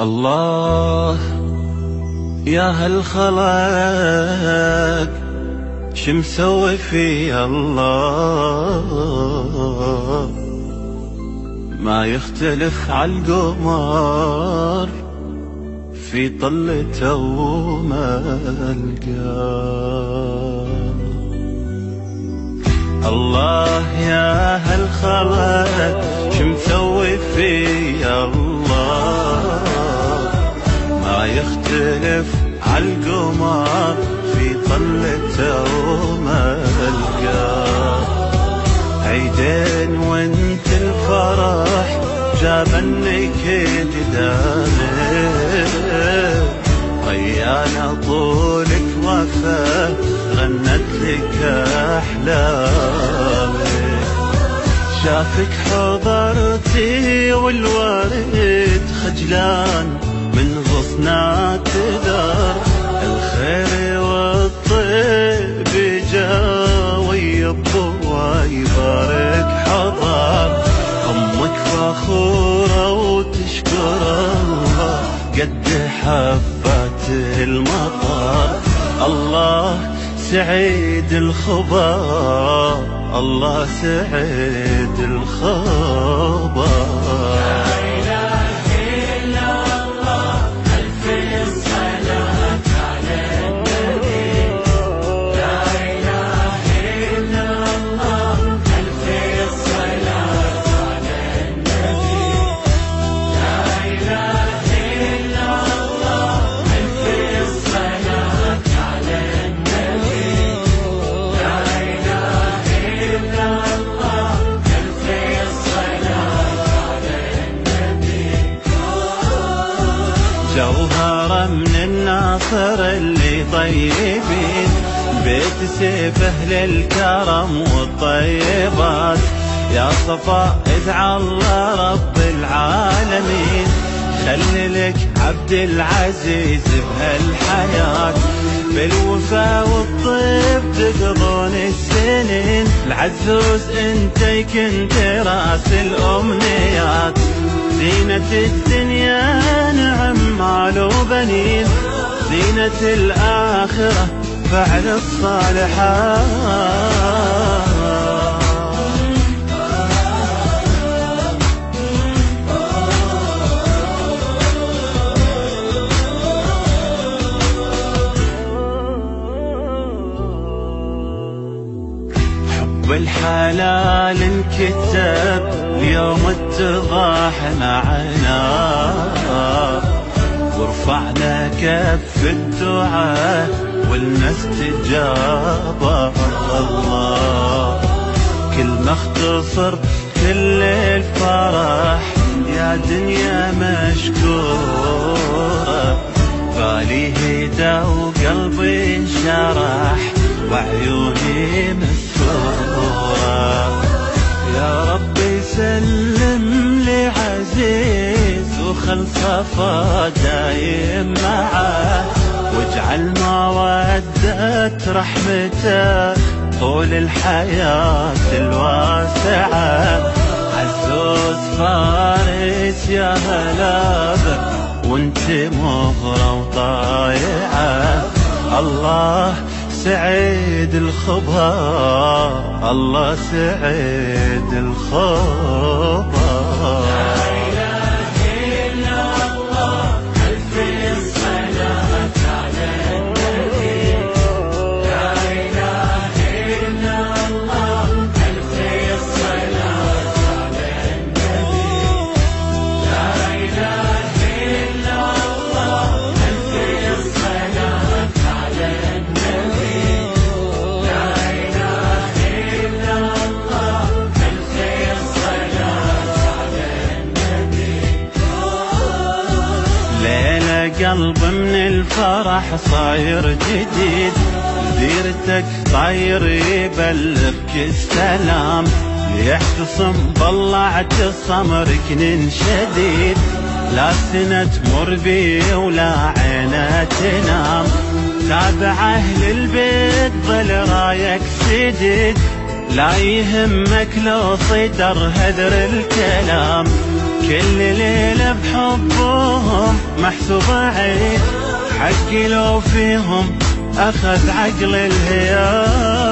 الله يا هالخلق شمسوي في الله، ما يختلف عالقمر في طلته وملقاه. الله يا هالخلق شمسوي في الله، ما يختلف عالقمر في طلته وملقاه. عيدين وانت الفرح جابنك قدامك، ريانة طولك وفاه غنت لك أحلامك. شافك حضرتي والورد خجلان من غصنات دار، الخير والطيب جا ويبه يبارك حضر. أمك فخورة وتشكر الله قد حبات المطر. الله سعيد الخبر، الله سعيد الخبر. جوهرة من الناصر اللي طيبين، بيت سيفه للكرم والطيبات. يا صفا ادعى الله رب العالمين، خلي لك عبد العزيز بهالحياة، بالوفا والطيب تقضون السنين. العزوز انتي كنت راس الامنيات، زينة الدنيا نعم مال وبنين، زينة الآخرة فعل الصالحات. والحلال انكتب اليوم اتضاح معنا، ورفعنا كف الدعاء ولنا استجابة. الله كل ما اختصر كل الفرح يا دنيا مشكورة، بالي هدى وقلبي انشرح وعيوني مسرورة. يا ربي سلم لي عزيز وخل صفا دايم معاه، واجعل مودة رحمته طول الحياة الواسعة. عزوز فارس يا هلا بك وانت مغرى وطايعة. الله سعيد الخبر، الله سعيد الخبر. قلب من الفرح صاير جديد، ديرتك طاير يبلغك السلام. يعتصم بالله اعتصم ركن شديد، لا سنة تمر بي ولا عينه تنام. تابع اهل البيت ظل رايك سديد، لا يهمك لو صدر هدر الكلام. كل ليلة بحبهم محسوبة عيد، حقي لو فيهم أخذ عقل الهيام.